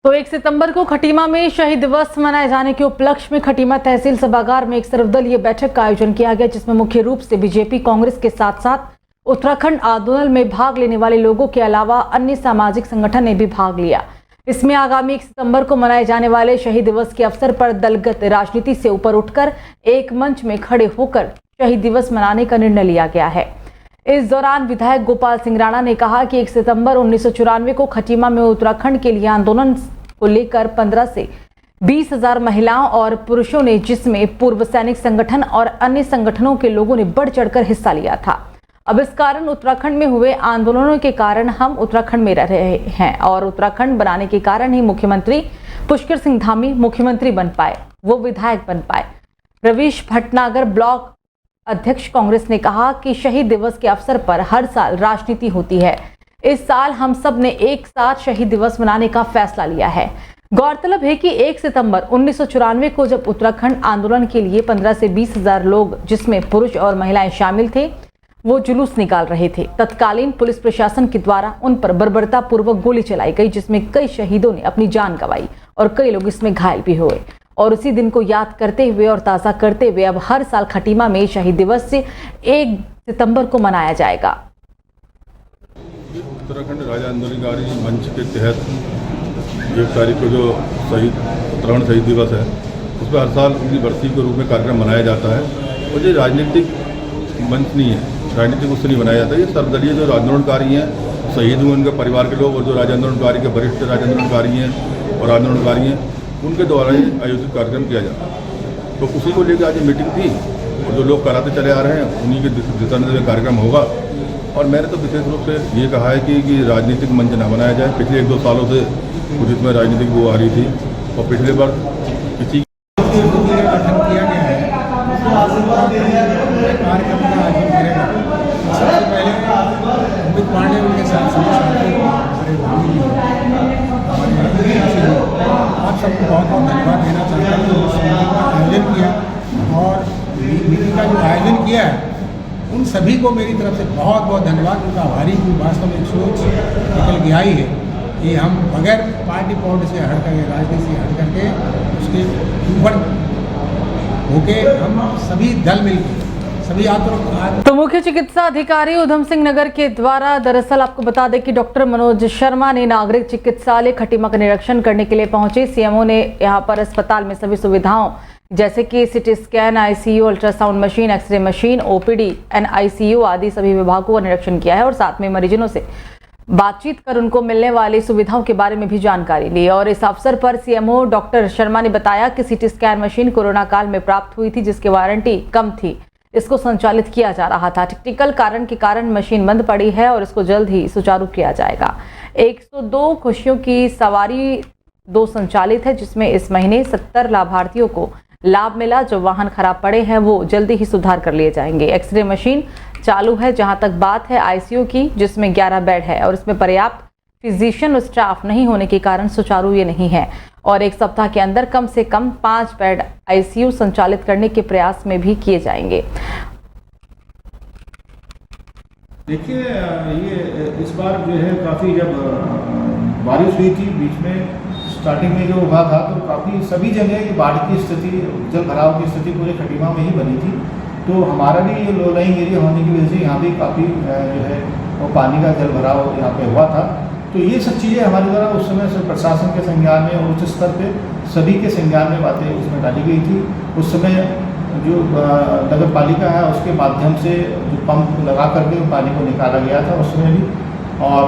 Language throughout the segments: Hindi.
तो 1 सितंबर को खटीमा में शहीद दिवस मनाए जाने के उपलक्ष्य में खटीमा तहसील सभागार में एक सर्वदलीय बैठक का आयोजन किया गया, जिसमें मुख्य रूप से बीजेपी, कांग्रेस के साथ साथ उत्तराखंड आंदोलन में भाग लेने वाले लोगों के अलावा अन्य सामाजिक संगठन ने भी भाग लिया। इसमें आगामी 1 सितंबर को मनाए जाने वाले शहीद दिवस के अवसर पर दलगत राजनीति से ऊपर उठकर एक मंच में खड़े होकर शहीद दिवस मनाने का निर्णय लिया गया है। इस दौरान विधायक गोपाल सिंह राणा ने कहा कि 1 सितंबर 1994 को खटीमा में उत्तराखंड के लिए आंदोलन को लेकर 15 से 20 हजार महिलाओं और पुरुषों ने, जिसमें पूर्व सैनिक संगठन और अन्य संगठनों के लोगों ने बढ़ चढ़कर हिस्सा लिया था। अब इस कारण उत्तराखंड में हुए आंदोलनों के कारण हम उत्तराखंड में रह रहे हैं और उत्तराखंड बनाने के कारण ही मुख्यमंत्री पुष्कर सिंह धामी मुख्यमंत्री बन पाए, वो विधायक बन पाए। रवीश भटनागर ब्लॉक अध्यक्ष कांग्रेस ने कहा कि शहीद दिवस के अवसर पर हर साल राजनीति होती है। इस साल हम सब ने एक साथ शहीद दिवस मनाने का फैसला लिया है। गौरतलब है कि 1 सितंबर 1994 को जब उत्तराखंड आंदोलन के लिए 15 से 20 हजार लोग, जिसमें पुरुष और महिलाएं शामिल थे, वो जुलूस निकाल रहे थे, तत्कालीन पुलिस प्रशासन के द्वारा उन पर बर्बरता पूर्वक गोली चलाई गई, जिसमें कई शहीदों ने अपनी जान गंवाई और कई लोग इसमें घायल भी हुए। और उसी दिन को याद करते हुए और ताज़ा करते हुए अब हर साल खटीमा में शहीद दिवस से 1 सितंबर को मनाया जाएगा। उत्तराखंड राज्य आंदोलनकारी मंच के तहत 1 तारीख को जो उत्तराखंड शहीद दिवस है, उस पर हर साल उनकी बरसी के रूप में कार्यक्रम मनाया जाता है। और ये राजनीतिक मंच नहीं है, राजनीतिक उससे नहीं मनाया जाता। ये सर्वदलीय जो आंदोलनकारी हैं, शहीद हुए उनके परिवार के लोग और जो राज्य आंदोलनकारी के वरिष्ठ राज्य आंदोलनकारी हैं और आंदोलनकारी हैं, उनके द्वारा ही आयोजित कार्यक्रम किया जाता है। तो उसी को लेकर आज ये मीटिंग थी और जो लोग कराते चले आ रहे हैं उन्हीं के दिशा निर्देश कार्यक्रम होगा। और मैंने तो विशेष रूप से ये कहा है कि राजनीतिक मंच न बनाया जाए। पिछले 1-2 सालों से कुछ इसमें राजनीतिक वो आ रही थी और पिछले बार किसी गठन किया गया है कार्यक्रम का आयोजन करेगा। सबसे पहले अमित पांडे उनके साथ आप सबको बहुत बहुत धन्यवाद देना चाहता हूँ जो मीटिंग का आयोजन किया और मीटिंग का जो आयोजन किया है उन सभी को मेरी तरफ से बहुत बहुत धन्यवाद, उनका आभारी हूँ। वास्तव में एक सोच निकल के आई है कि हम बगैर पार्टी पॉलिटिक्स से हट करके, राजनीति से हट करके, उसके ऊपर होके हम सभी दल मिलकर सभी तो मुख्य चिकित्सा अधिकारी उधम सिंह नगर के द्वारा दरअसल आपको बता दें कि डॉक्टर मनोज शर्मा ने नागरिक चिकित्सालय खटीमा का निरीक्षण करने के लिए पहुंचे। सीएमओ ने यहां पर अस्पताल में सभी सुविधाओं जैसे कि CT scan, ICU, ultrasound machine, x-ray machine, OPD, NICU आदि सभी विभागों का निरीक्षण किया है और साथ में मरीजों से बातचीत कर उनको मिलने वाली सुविधाओं के बारे में भी जानकारी ली। और इस अवसर पर सीएमओ डॉक्टर शर्मा ने बताया कि सिटी स्कैन मशीन कोरोना काल में प्राप्त हुई थी, जिसकी वारंटी कम थी, इसको संचालित किया जा रहा था। टेक्निकल कारण के कारण मशीन बंद पड़ी है और इसको जल्द ही सुचारू किया जाएगा। 102 खुशियों की सवारी 2 संचालित है, जिसमें इस महीने 70 लाभार्थियों को लाभ मिला। जो वाहन खराब पड़े हैं वो जल्दी ही सुधार कर लिए जाएंगे। एक्सरे मशीन चालू है। जहां तक बात है आईसीयू की, जिसमें 11 बेड है और इसमें पर्याप्त फिजिशियन स्टाफ नहीं होने के कारण सुचारू ये नहीं है और 1 सप्ताह के अंदर कम से कम 5 बेड आईसीयू संचालित करने के प्रयास में भी किए जाएंगे। देखिए, ये इस बार जो है काफ़ी जब बारिश हुई थी बीच में स्टार्टिंग में जो हुआ था, तो काफ़ी सभी जगह बाढ़ की स्थिति, जल भराव की स्थिति पूरे खटीमा में ही बनी थी। तो हमारा भी ये लो लाइंग एरिया होने की वजह से यहाँ भी काफ़ी जो है वो पानी का जल भराव यहाँ पे हुआ था। तो ये सब चीज़ें हमारे द्वारा उस समय से प्रशासन के संज्ञान में और उच्च स्तर पे सभी के संज्ञान में बातें उसमें डाली गई थी। उस समय जो नगर पालिका है उसके माध्यम से जो पंप लगा करके पानी को निकाला गया था उस समय भी, और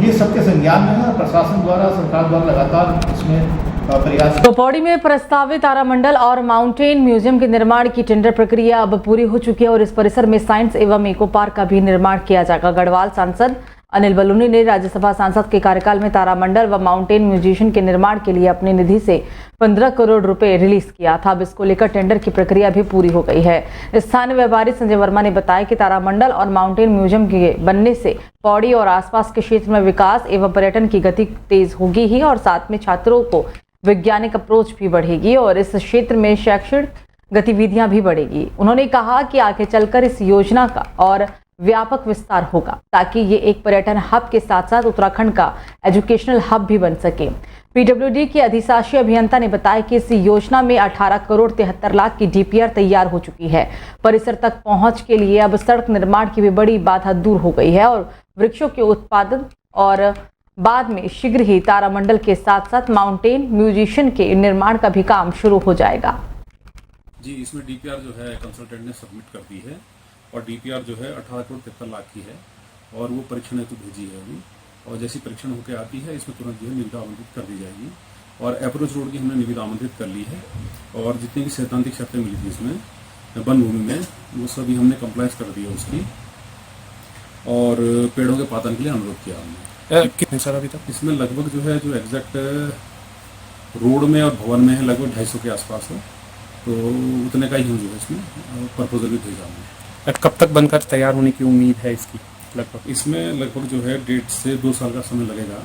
ये सबके संज्ञान में है। प्रशासन द्वारा, सरकार द्वारा लगातार इसमें प्रयास। तो पौड़ी में प्रस्तावित तारामंडल और माउंटेन म्यूजियम के निर्माण की टेंडर प्रक्रिया अब पूरी हो चुकी है और इस परिसर में साइंस एवं इको पार्क का भी निर्माण किया जाएगा। गढ़वाल सांसद अनिल बलूनी ने राज्यसभा सांसद के कार्यकाल में तारामंडल व माउंटेन म्यूजियम के निर्माण के लिए अपनी निधि से 15 करोड़ रुपए रिलीज किया था। अब इसको लेकर टेंडर की प्रक्रिया भी पूरी हो गई है। स्थानीय व्यापारी संजय वर्मा ने बताया कि तारामंडल और माउंटेन म्यूजियम के बनने से पौड़ी और आसपास के क्षेत्र में विकास एवं पर्यटन की गति तेज होगी ही और साथ में छात्रों को वैज्ञानिक अप्रोच भी बढ़ेगी और इस क्षेत्र में शैक्षणिक गतिविधियां भी बढ़ेगी। उन्होंने कहा कि आगे चलकर इस योजना का और व्यापक विस्तार होगा ताकि ये एक पर्यटन हब के साथ साथ उत्तराखंड का एजुकेशनल हब भी बन सके। पीडब्ल्यूडी के अधिशासी अभियंता ने बताया कि इस योजना में 18 करोड़ 73 लाख की डीपीआर तैयार हो चुकी है। परिसर तक पहुंच के लिए अब सड़क निर्माण की भी बड़ी बाधा दूर हो गई है और वृक्षों के उत्पादन और बाद में शीघ्र ही तारामंडल के साथ साथ माउंटेन म्यूजिशियन के निर्माण का भी काम शुरू हो जाएगा। जी, इसमें डीपीआर जो है कंसल्टेंट ने सबमिट कर दी है और डीपीआर जो है 18 करोड़ 73 लाख की है और वो परीक्षण हेतु भेजी है अभी, और जैसी परीक्षण होकर आती है इसमें तुरंत जो है निविदा आमंत्रित कर दी जाएगी। और अप्रोच रोड की हमने निविदा आमंत्रित कर ली है और जितनी भी सैद्धांतिक शर्तें मिली थी इसमें वन भूमि में, वो सभी हमने कंप्लाइंस कर दी है उसकी, और पेड़ों के पातन के लिए अनुरोध किया हमने। कितने साल अभी तक? इसमें लगभग जो है जो एग्जैक्ट रोड में और भवन में है लगभग 250 के आसपास है, तो उतने का ही हम जो है इसमें प्रपोजल भी भेजा हमने। कब तक बनकर तैयार होने की उम्मीद है इसकी? लगभग इसमें लगभग जो है 1.5 से 2 साल का समय लगेगा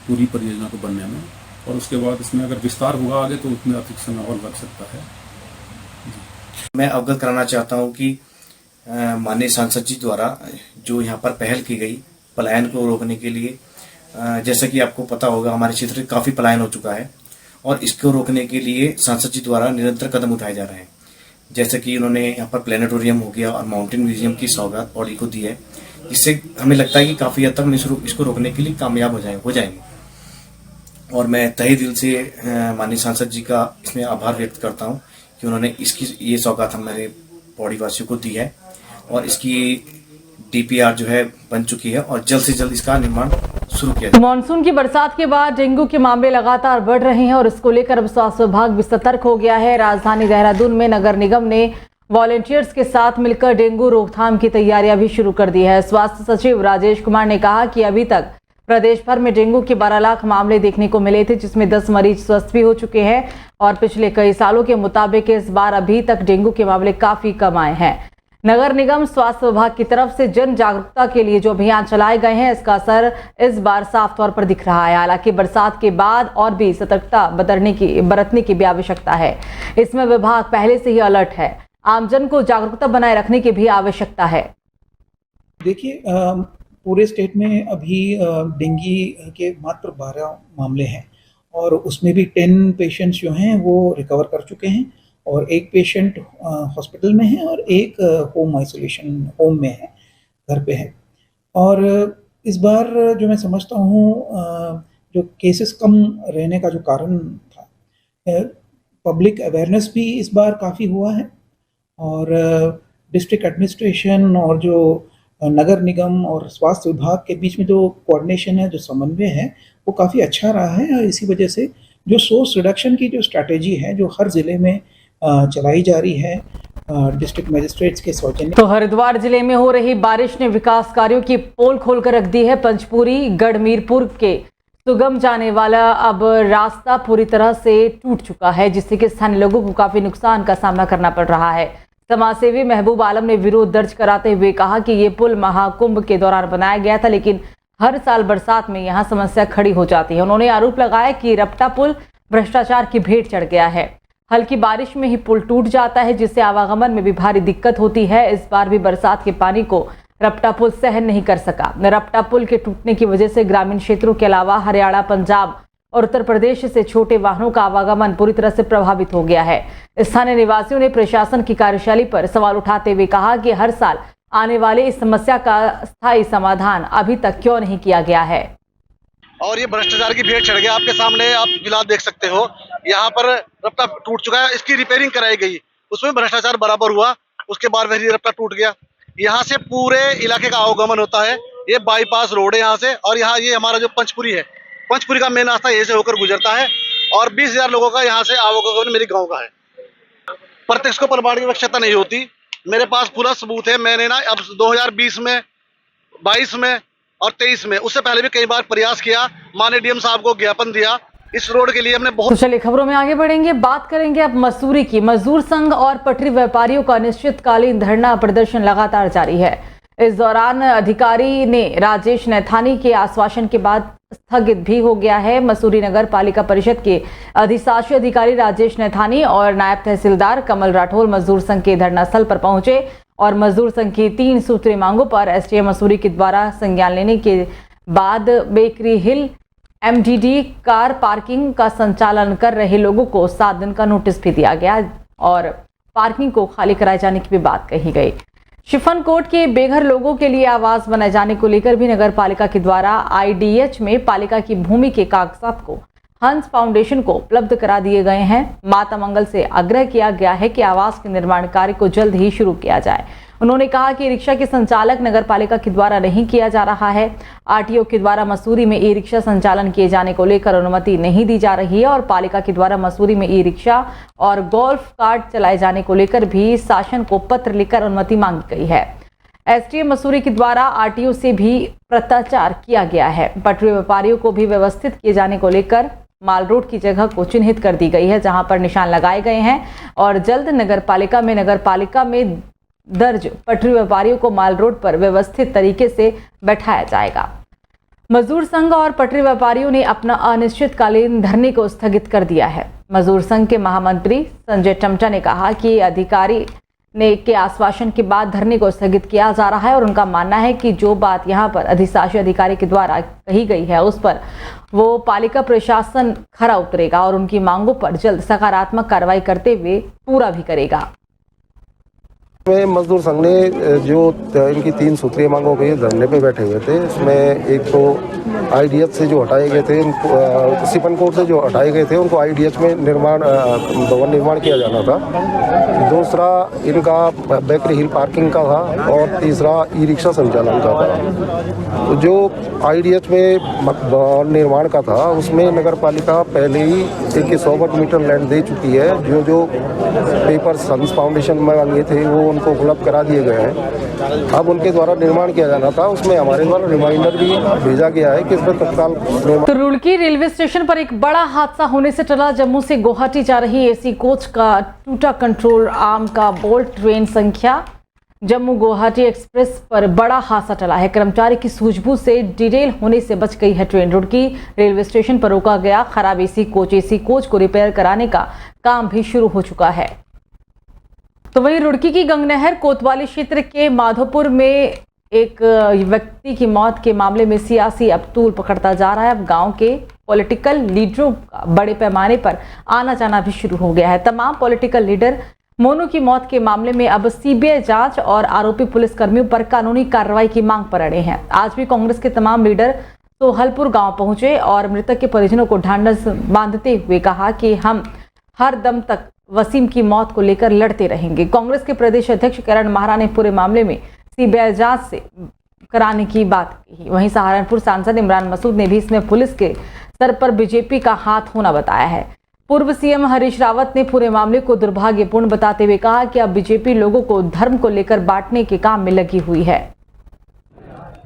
पूरी परियोजना को बनने में, और उसके बाद इसमें अगर विस्तार होगा आगे तो उसमें अधिक समय और लग सकता है। मैं अवगत कराना चाहता हूं कि माननीय सांसद जी द्वारा जो यहाँ पर पहल की गई पलायन को रोकने के लिए, जैसा कि आपको पता होगा हमारे क्षेत्र में काफी पलायन हो चुका है और इसको रोकने के लिए सांसद जी द्वारा निरंतर कदम उठाए जा रहे हैं। जैसे कि उन्होंने यहाँ पर प्लेनेटोरियम हो गया और माउंटेन म्यूजियम की सौगात बॉडी को दी है, इससे हमें लगता है कि काफी हद तक हम इसको रोकने के लिए कामयाब हो जाएंगे। और मैं तहे दिल से माननीय सांसद जी का इसमें आभार व्यक्त करता हूँ कि उन्होंने इसकी ये सौगात हमारे पौड़ी वासियों को दी है और इसकी डीपीआर जो है बन चुकी है और जल्द से जल्द इसका निर्माण शुरू किया जाए। मानसून की बरसात के बाद डेंगू के मामले लगातार बढ़ रहे हैं और इसको लेकर अब स्वास्थ्य विभाग भी सतर्क हो गया है। राजधानी देहरादून में नगर निगम ने वॉलंटियर्स के साथ मिलकर डेंगू रोकथाम की तैयारियां भी शुरू कर दी है। स्वास्थ्य सचिव राजेश कुमार ने कहा कि अभी तक प्रदेश भर में डेंगू के 12 लाख मामले देखने को मिले थे, जिसमें 10 मरीज स्वस्थ भी हो चुके हैं और पिछले कई सालों के मुताबिक इस बार अभी तक डेंगू के मामले काफी कम आए हैं। नगर निगम स्वास्थ्य विभाग की तरफ से जन जागरूकता के लिए जो अभियान चलाए गए हैं, इसका असर इस बार साफ तौर पर दिख रहा है। हालांकि बरसात के बाद और भी सतर्कता बरतने की भी आवश्यकता है। इसमें विभाग पहले से ही अलर्ट है। आमजन को जागरूकता बनाए रखने की भी आवश्यकता है। देखिए, पूरे स्टेट में अभी डेंगू के मात्र 12 मामले हैं और उसमें भी 10 पेशेंट्स जो हैं वो रिकवर कर चुके हैं और एक पेशेंट हॉस्पिटल में है और एक होम आइसोलेशन होम में है, घर पे है। और इस बार जो मैं समझता हूँ जो केसेस कम रहने का जो कारण था, पब्लिक अवेयरनेस भी इस बार काफ़ी हुआ है और डिस्ट्रिक्ट एडमिनिस्ट्रेशन और जो नगर निगम और स्वास्थ्य विभाग के बीच में जो कोऑर्डिनेशन है, जो समन्वय है, वो काफ़ी अच्छा रहा है। और इसी वजह से जो सोर्स रिडक्शन की जो स्ट्रैटेजी है जो हर ज़िले में चलाई जा रही है डिस्ट्रिक्ट मजिस्ट्रेट्स के सौजन्य। तो हरिद्वार जिले में हो रही बारिश ने विकास कार्यों की पोल खोलकर रख दी है। पंचपुरी गढ़मीरपुर के सुगम जाने वाला अब रास्ता पूरी तरह से टूट चुका है, जिससे कि स्थानीय लोगों को काफी नुकसान का सामना करना पड़ रहा है। समाजसेवी महबूब आलम ने विरोध दर्ज कराते हुए कहा कि ये पुल महाकुंभ के दौरान बनाया गया था, लेकिन हर साल बरसात में यहाँ समस्या खड़ी हो जाती है। उन्होंने आरोप लगाया कि रपटा पुल भ्रष्टाचार की भेंट चढ़ गया है। हल्की बारिश में ही पुल टूट जाता है, जिससे आवागमन में भी भारी दिक्कत होती है। इस बार भी बरसात के पानी को रपटा पुल सहन नहीं कर सका। रपटा पुल के टूटने की वजह से ग्रामीण क्षेत्रों के अलावा हरियाणा, पंजाब और उत्तर प्रदेश से छोटे वाहनों का आवागमन पूरी तरह से प्रभावित हो गया है। स्थानीय निवासियों ने प्रशासन की कार्यशैली पर सवाल उठाते हुए कहा कि हर साल आने वाले इस समस्या का स्थायी समाधान अभी तक क्यों नहीं किया गया है। और ये भ्रष्टाचार की भेंट चढ़ गया। आपके सामने आप फिलहाल देख सकते हो, यहाँ पर रपटा टूट चुका है, इसकी रिपेयरिंग कराई गई, उसमें भ्रष्टाचार बराबर हुआ, उसके बाद वही रपटा टूट गया। यहाँ से पूरे इलाके का आवागमन होता है, ये बाईपास रोड है यहाँ से, और यहाँ ये हमारा जो पंचपुरी है, पंचपुरी का मेन रास्ता यहीं से होकर गुजरता है और 20,000 लोगों का यहाँ से आवागमन मेरे गाँव का है। प्रत्यक्ष को प्रमाण की आवश्यकता नहीं होती, मेरे पास पूरा सबूत है। मैंने ना अब 2020 में, 22 में और 23 में, उससे पहले भी कई बार प्रयास किया, माननीय डीएम साहब को ज्ञापन दिया इस रोड के लिए हमने बहुत। तो चलिए खबरों में आगे बढ़ेंगे, बात करेंगे अब मसूरी की। मजदूर संघ और पटरी व्यापारियों का अनिश्चितकालीन धरना प्रदर्शन लगातार जारी है। इस दौरान अधिकारी ने राजेश नैथानी के आश्वासन के बाद स्थगित भी हो गया है। मसूरी नगर पालिका परिषद के अधिशासी अधिकारी राजेश नैथानी और नायब तहसीलदार कमल राठौर मजदूर संघ के धरना स्थल पर पहुंचे और मजदूर संघ की 3 सूत्रीय मांगों पर एसडीएम मसूरी के द्वारा संज्ञान लेने के बाद बेकरी हिल एमडीडी कार पार्किंग का संचालन कर रहे लोगों को 7 दिन का नोटिस भी दिया गया और पार्किंग को खाली कराए जाने की भी बात कही गई। शिफनकोट के बेघर लोगों के लिए आवास बनाए जाने को लेकर भी नगर पालिका के द्वारा आईडीएच में पालिका की भूमि के कागजात को हंस फाउंडेशन को उपलब्ध करा दिए गए हैं। माता मंगल से आग्रह किया गया है कि आवास के निर्माण कार्य को जल्द ही शुरू किया जाए। उन्होंने कहा कि रिक्शा के संचालक नगर पालिका के द्वारा नहीं किया जा रहा है। आरटीओ के द्वारा मसूरी में ई रिक्शा संचालन किए जाने को लेकर अनुमति नहीं दी जा रही है और पालिका के द्वारा मसूरी में ई रिक्शा और गोल्फ कार्ट चलाए जाने को लेकर भी शासन को पत्र लिखकर अनुमति मांगी गई है। एसडीएम मसूरी के द्वारा आरटीओ से भी पत्राचार किया गया है। पटरी व्यापारियों को भी व्यवस्थित किए जाने को लेकर माल रोड की जगह को चिन्हित कर दी गई है, जहां पर निशान लगाए गए हैं और जल्द नगर पालिका में दर्ज पटरी व्यापारियों को माल रोड पर व्यवस्थित तरीके से बैठाया जाएगा। मजदूर संघ और पटरी व्यापारियों ने अपना अनिश्चितकालीन धरने को स्थगित कर दिया है। मजदूर संघ के महामंत्री संजय टमटा ने कहा कि अधिकारी ने के आश्वासन के बाद धरने को स्थगित किया जा रहा है और उनका मानना है कि जो बात यहां पर अधिशासी अधिकारी के द्वारा कही गई है उस पर वो पालिका प्रशासन खरा उतरेगा और उनकी मांगों पर जल्द सकारात्मक कार्रवाई करते हुए पूरा भी करेगा। में मजदूर संघ ने जो इनकी 3 सूत्रीय मांगों के धरने पे बैठे हुए थे, इसमें एक तो आईडीएच से जो हटाए गए थे, शिफनकोट से जो हटाए गए थे उनको आईडीएच में भवन निर्माण किया जाना था। दूसरा इनका बेकरी हिल पार्किंग का था और तीसरा ई रिक्शा संचालन का था। तो जो आईडीएच में भवन निर्माण का था उसमें नगर पालिका पहले ही 100 वर्ग मीटर लैंड दे चुकी है। जो पेपर हंस फाउंडेशन में मांगे थे वो उनको उपलब्ध करा दिए गए हैं। अब उनके द्वारा निर्माण किया जाना था, उसमें हमारे द्वारा रिमाइंडर भी भेजा गया है कि इसमें तत्काल। तो रुड़की रेलवे स्टेशन पर एक बड़ा हादसा होने से टला। जम्मू से गुवाहाटी जा रही एसी कोच का टूटा कंट्रोल आर्म का बोल्ट। ट्रेन संख्या जम्मू गुवाहाटी एक्सप्रेस पर बड़ा हादसा टला है। कर्मचारी की सूझबूझ से डिरेल होने से बच गई है ट्रेन। रुड़की रेलवे स्टेशन पर रोका गया खराब एसी कोच को रिपेयर कराने का काम भी शुरू हो चुका है। तो वहीं रुड़की की गंगनहर कोतवाली क्षेत्र के माधोपुर में एक व्यक्ति की मौत के मामले में सियासी अब तूल पकड़ता जा रहा है। अब गांव के पॉलिटिकल लीडरों का बड़े पैमाने पर आना जाना भी शुरू हो गया है। तमाम पॉलिटिकल लीडर मोनू की मौत के मामले में अब सीबीआई जांच और आरोपी पुलिसकर्मियों पर कानूनी कार्रवाई की मांग पर अड़े हैं। आज भी कांग्रेस के तमाम लीडर सोहलपुर गांव पहुंचे और मृतक के परिजनों को ढांढस बांधते हुए कहा कि हम हर दम तक वसीम की मौत को लेकर लड़ते रहेंगे। कांग्रेस के प्रदेश अध्यक्ष करण माहरा ने पूरे मामले में सीबीआई जांच से कराने की बात की। वहीं सहारनपुर सांसद इमरान मसूद ने भी इसमें पुलिस के सर पर बीजेपी का हाथ होना बताया है। पूर्व सीएम हरीश रावत ने पूरे मामले को दुर्भाग्यपूर्ण बताते हुए कहा कि अब बीजेपी लोगों को धर्म को लेकर बांटने के काम में लगी हुई है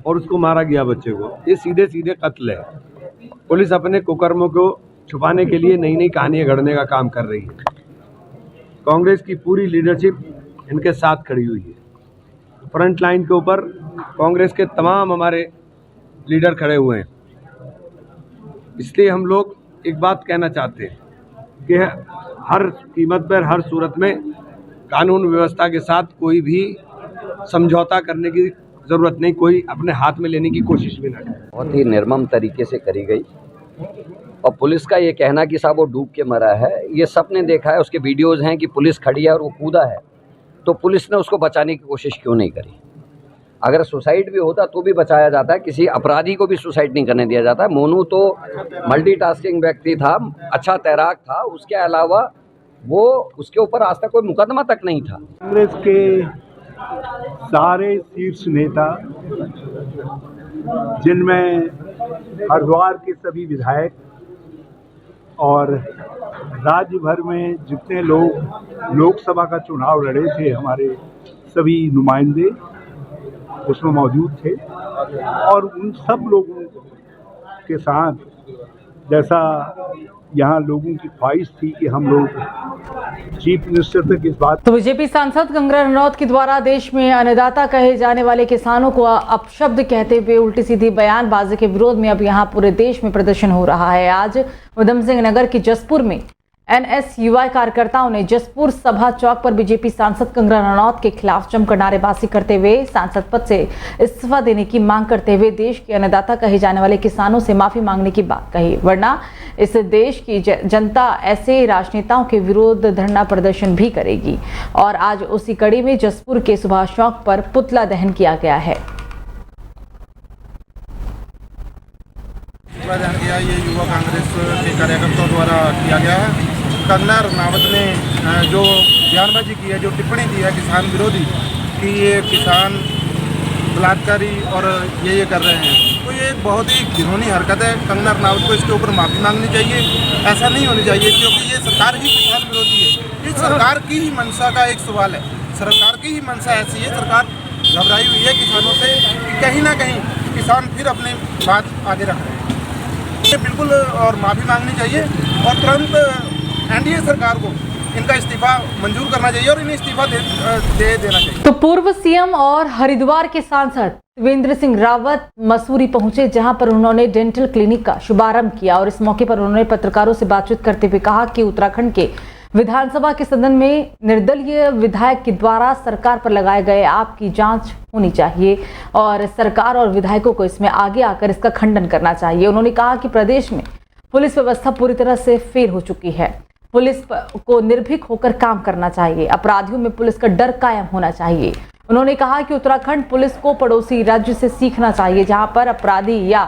और उसको मारा गया बच्चे को। ये सीधे सीधे कत्ल है। पुलिस अपने कुकर्मों को छुपाने के लिए नई नई कहानियां गढ़ने का काम कर रही है। कांग्रेस की पूरी लीडरशिप इनके साथ खड़ी हुई है। फ्रंट लाइन के ऊपर कांग्रेस के तमाम हमारे लीडर खड़े हुए हैं। इसलिए हम लोग एक बात कहना चाहते हैं कि हर कीमत पर, हर सूरत में कानून व्यवस्था के साथ कोई भी समझौता करने की ज़रूरत नहीं, कोई अपने हाथ में लेने की कोशिश भी ना करे। बहुत ही निर्मम तरीके से करी गई और पुलिस का ये कहना कि साहब वो डूब के मरा है, ये सब ने देखा है। उसके वीडियोज़ हैं कि पुलिस खड़ी है और वो कूदा है, तो पुलिस ने उसको बचाने की कोशिश क्यों नहीं करी? अगर सुसाइड भी होता तो भी बचाया जाता है, किसी अपराधी को भी सुसाइड नहीं करने दिया जाता है। मोनू तो मल्टीटास्किंग व्यक्ति था, अच्छा तैराक था, उसके अलावा वो उसके ऊपर आज तक कोई मुकदमा तक नहीं था। कांग्रेस के सारे शीर्ष नेता, जिनमें हरिद्वार के सभी विधायक और राज्य भर में जितने लोग लोकसभा का चुनाव लड़े थे, हमारे सभी नुमाइंदे उसमें मौजूद थे और उन सब लोगों के साथ जैसा यहाँ लोगों की ख्वाहिश थी कि हम लोग चीफ मिनिस्टर तक इस बात। तो बीजेपी सांसद गंगा रनौत के द्वारा देश में अन्नदाता कहे जाने वाले किसानों को अपशब्द कहते हुए उल्टी सीधी बयानबाजी के विरोध में अब यहाँ पूरे देश में प्रदर्शन हो रहा है। आज उधम सिंह नगर के जसपुर में एनएसयूआई कार्यकर्ताओं ने जसपुर सभा चौक पर बीजेपी सांसद कंगना रनौत के खिलाफ जमकर नारेबाजी करते हुए सांसद पद से इस्तीफा देने की मांग करते हुए देश के अन्नदाता कहे जाने वाले किसानों से माफी मांगने की बात कही, वरना इस देश की जनता ऐसे राजनेताओं के विरोध धरना प्रदर्शन भी करेगी। और आज उसी कड़ी में जसपुर के सुभाष चौक पर पुतला दहन किया गया है। ये युवा कांग्रेस के कार्यकर्ताओं द्वारा किया गया है। कंगना रनौत ने जो बयानबाजी की है, जो टिप्पणी की है किसान विरोधी कि ये किसान बलात्कारी और ये कर रहे हैं, तो ये एक बहुत ही घिनौनी हरकत है। कंगना रनौत को इसके ऊपर माफ़ी मांगनी चाहिए। ऐसा नहीं होनी चाहिए क्योंकि ये सरकार ही किसान विरोधी है। ये सरकार की ही मंशा का एक सवाल है। सरकार की ही मंशा ऐसी है, सरकार घबराई हुई है किसानों से कि कहीं ना कहीं किसान फिर अपनी बात आगे रख रहे हैं। ये बिल्कुल और माफ़ी मांगनी चाहिए और तुरंत एनडीए सरकार को इनका इस्तीफा मंजूर करना चाहिए और इन्हें इस्तीफा दे देना चाहिए। तो पूर्व सीएम और हरिद्वार के सांसद त्रिवेंद्र सिंह रावत मसूरी पहुंचे, जहां पर उन्होंने डेंटल क्लिनिक का शुभारंभ किया और इस मौके पर उन्होंने पत्रकारों से बातचीत करते हुए कहा कि उत्तराखंड के विधानसभा के सदन में निर्दलीय विधायक के द्वारा सरकार पर लगाए गए आरोप की जांच होनी चाहिए और सरकार और विधायकों को इसमें आगे आकर इसका खंडन करना चाहिए। उन्होंने कहा कि प्रदेश में पुलिस व्यवस्था पूरी तरह से फेल हो चुकी है। पुलिस को निर्भीक होकर काम करना चाहिए। अपराधियों में पुलिस का डर कायम होना चाहिए। उन्होंने कहा कि उत्तराखंड पुलिस को पड़ोसी राज्य से सीखना चाहिए, जहां पर अपराधी या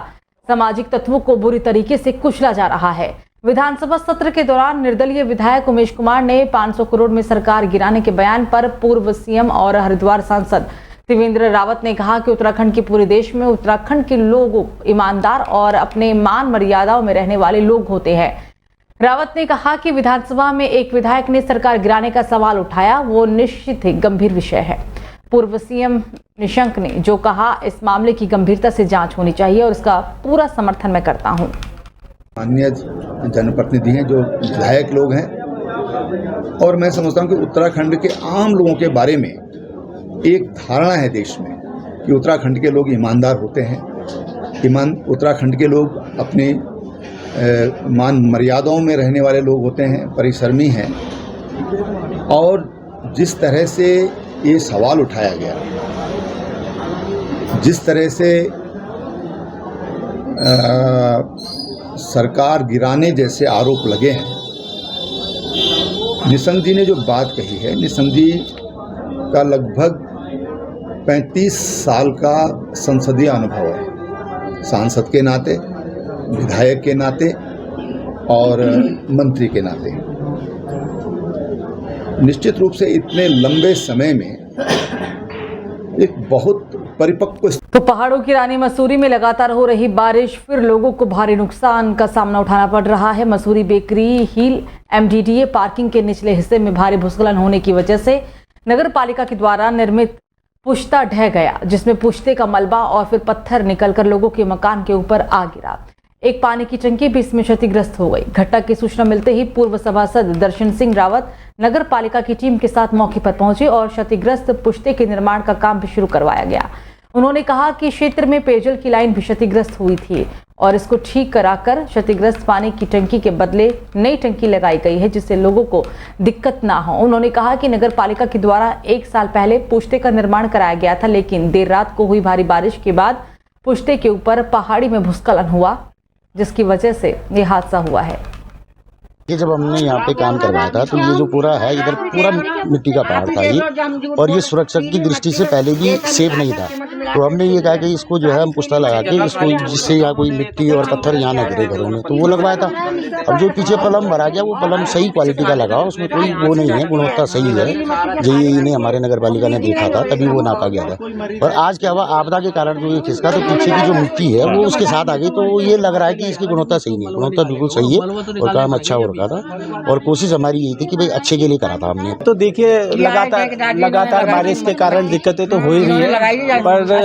सामाजिक तत्वों को बुरी तरीके से कुचला जा रहा है। विधानसभा सत्र के दौरान निर्दलीय विधायक उमेश कुमार ने 500 करोड़ में सरकार गिराने के बयान पर पूर्व सीएम और हरिद्वार सांसद त्रिवेंद्र रावत ने कहा कि उत्तराखंड के पूरे देश में उत्तराखंड के लोग ईमानदार और अपने मान मर्यादाओं में रहने वाले लोग होते हैं। रावत ने कहा कि विधानसभा में एक विधायक ने सरकार गिराने का सवाल उठाया, वो निश्चित ही गंभीर विषय है। पूर्व सीएम निशंक ने जो कहा, इस मामले की गंभीरता से जांच होनी चाहिए और इसका पूरा समर्थन मैं करता हूं। माननीय जनप्रतिनिधि हैं, जो विधायक लोग हैं, और मैं समझता हूं कि उत्तराखंड के आम लोगों के बारे में एक धारणा है देश में कि उत्तराखंड के लोग ईमानदार होते हैं। उत्तराखंड के लोग अपने मान मर्यादाओं में रहने वाले लोग होते हैं, परिश्रमी हैं। और जिस तरह से ये सवाल उठाया गया, जिस तरह से सरकार गिराने जैसे आरोप लगे हैं, निशंक जी ने जो बात कही है, निशंक जी का लगभग 35 साल का संसदीय अनुभव है, सांसद के नाते, विधायक के नाते और मंत्री के नाते। निश्चित रूप से इतने लंबे समय में एक बहुत परिपक्व। तो पहाड़ों की रानी मसूरी में लगातार हो रही बारिश फिर लोगों को भारी नुकसान का सामना उठाना पड़ रहा है। मसूरी बेकरी हिल एमडीडीए पार्किंग के निचले हिस्से में भारी भूस्खलन होने की वजह से नगर पालिका के द्वारा निर्मित पुश्ता ढह गया, जिसमें पुश्ते का मलबा और फिर पत्थर निकलकर लोगों के मकान के ऊपर आ गिरा। एक पानी की टंकी भी इसमें क्षतिग्रस्त हो गई। घटना की सूचना मिलते ही पूर्व सभासद दर्शन सिंह रावत नगर पालिका की टीम के साथ मौके पर पहुंचे और क्षतिग्रस्त पुश्ते के निर्माण का काम भी शुरू करवाया गया। उन्होंने कहा कि क्षेत्र में पेयजल की लाइन भी क्षतिग्रस्त हुई थी और इसको ठीक कराकर क्षतिग्रस्त पानी की टंकी के बदले नई टंकी लगाई गई है, जिससे लोगों को दिक्कत ना हो। उन्होंने कहा कि नगर पालिका के द्वारा 1 साल पहले पुश्ते का निर्माण कराया गया था, लेकिन देर रात को हुई भारी बारिश के बाद पुश्ते के ऊपर पहाड़ी में भूस्खलन हुआ, जिसकी वजह से ये हादसा हुआ है। ये जब हमने यहाँ पे काम करवाया था तो ये जो पूरा है, इधर पूरा मिट्टी का पहाड़ था ये, और ये सुरक्षा की दृष्टि से पहले भी सेफ नहीं था। तो हमने ये कहा कि इसको जो है हम पुश्ता लगा के इसको, जिससे यहाँ कोई मिट्टी और पत्थर यहाँ न गिरे घरों में, तो वो लगवाया था। अब जो पीछे पलम भरा गया, वो पलम सही क्वालिटी का लगा, उसमें कोई वो नहीं है, गुणवत्ता सही है। जेईई ने हमारे नगर पालिका ने देखा था, तभी वो नापा गया था। और आज क्या हुआ, आपदा के कारण जो ये खिसका, तो पीछे की जो मिट्टी है वो उसके साथ आ गई, तो ये लग रहा है कि इसकी गुणवत्ता सही नहीं है। गुणवत्ता बिल्कुल सही है और काम अच्छा हो रहा था, और कोशिश हमारी यही थी कि भाई अच्छे के लिए करा था हमने। तो देखिए लगातार बारिश के कारण दिक्कतें तो हो ही रही है, पर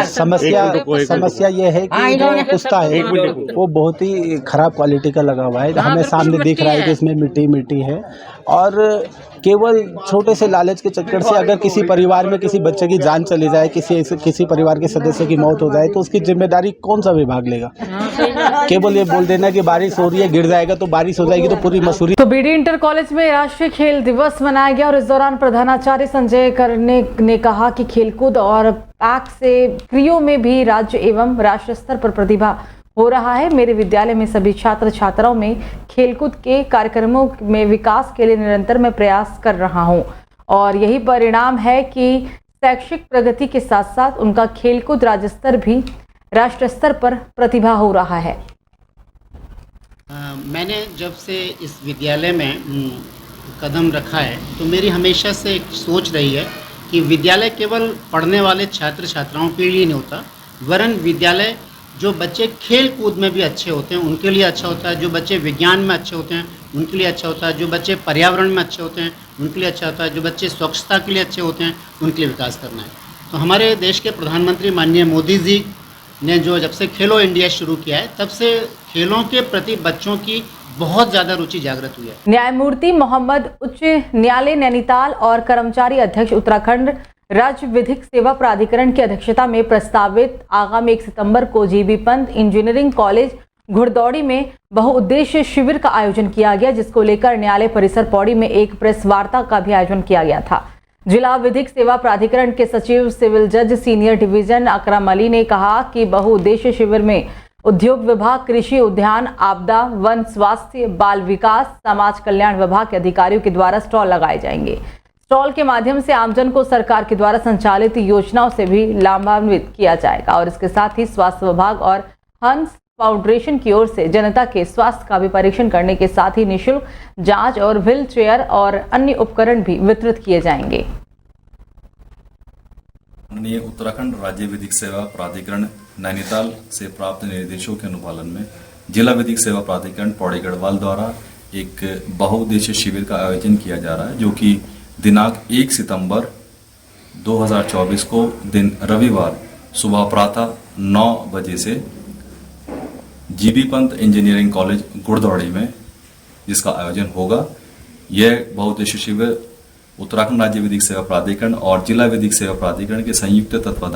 समस्या ये है कि जो पुश्ता है वो बहुत ही खराब क्वालिटी का लगा हुआ है। हमें सामने दिख रहा है कि इसमें मिट्टी है, और केवल छोटे से लालच के चक्कर से अगर किसी परिवार में किसी बच्चे की जान चली जाए, किसी परिवार के सदस्य की मौत हो जाए, तो उसकी जिम्मेदारी कौन सा विभाग लेगा? केवल ये बोल देना कि बारिश हो रही है, गिर जाएगा तो बारिश हो जाएगी तो पूरी मसूरी। तो बीडी इंटर कॉलेज में राष्ट्रीय खेल दिवस मनाया गया और इस दौरान प्रधानाचार्य संजय करने ने कहा कि खेलकूद और पैक से क्रियो में भी राज्य एवं राष्ट्रीय स्तर पर प्रतिभा हो रहा है। मेरे विद्यालय में सभी छात्र छात्राओं में खेलकूद के कार्यक्रमों में विकास के लिए निरंतर मैं प्रयास कर रहा हूं और यही परिणाम है कि शैक्षिक प्रगति के साथ साथ उनका खेलकूद राज्य स्तर भी राष्ट्रीय स्तर पर प्रतिभा हो रहा है। मैंने जब से इस विद्यालय में कदम रखा है तो मेरी हमेशा से एक सोच रही है कि विद्यालय केवल पढ़ने वाले छात्र छात्राओं के लिए नहीं होता, वरन विद्यालय जो बच्चे खेल कूद में भी अच्छे होते हैं उनके लिए अच्छा होता है, जो बच्चे विज्ञान में अच्छे होते हैं उनके लिए अच्छा होता है, जो बच्चे पर्यावरण में अच्छे होते हैं उनके लिए अच्छा होता है, जो बच्चे स्वच्छता के लिए अच्छे होते हैं उनके लिए विकास करना है। तो हमारे देश के प्रधानमंत्री माननीय मोदी जी ने जो जब से खेलो इंडिया शुरू किया है तब से खेलों के प्रति बच्चों की बहुत ज़्यादा रुचि जागृत हुई है। न्यायमूर्ति मोहम्मद उच्च न्यायालय नैनीताल और कर्मचारी अध्यक्ष उत्तराखंड राज्य विधिक सेवा प्राधिकरण की अध्यक्षता में प्रस्तावित आगामी 1 सितंबर को जीबी पंत इंजीनियरिंग कॉलेज घुड़दौड़ी में बहुउद्देश्य शिविर का आयोजन किया गया, जिसको लेकर न्यायालय परिसर पौड़ी में एक प्रेस वार्ता का भी आयोजन किया गया था। जिला विधिक सेवा प्राधिकरण के सचिव सिविल जज सीनियर डिवीजन अकरम अली ने कहा कि बहुउद्देश्य शिविर में उद्योग विभाग, कृषि, उद्यान, आपदा, वन, स्वास्थ्य, बाल विकास, समाज कल्याण विभाग के अधिकारियों के द्वारा स्टॉल लगाए जाएंगे। स्टॉल के माध्यम से आमजन को सरकार के द्वारा संचालित योजनाओं से भी लाभान्वित किया जाएगा और इसके साथ ही स्वास्थ्य विभाग और हंस फाउंडेशन की ओर से जनता के स्वास्थ्य का भी परीक्षण करने के साथ ही निःशुल्क जांच और व्हील चेयर और अन्य उपकरण भी वितरित किए जाएंगे। माननीय उत्तराखंड राज्य विधिक सेवा प्राधिकरण नैनीताल से प्राप्त निर्देशों के अनुपालन में जिला विधिक सेवा प्राधिकरण पौड़ी गढ़वाल द्वारा एक बहुउद्देश्य शिविर का आयोजन किया जा रहा है, जो कि दिनांक 1 सितंबर 2024 को दिन रविवार सुबह प्रातः 9 बजे से जीबी पंत इंजीनियरिंग कॉलेज गुड़दौड़ी में जिसका आयोजन होगा। यह बहुउद्देश्य शिविर उत्तराखंड राज्य विधिक सेवा प्राधिकरण और जिला विधिक सेवा प्राधिकरण के संयुक्त तत्वाधान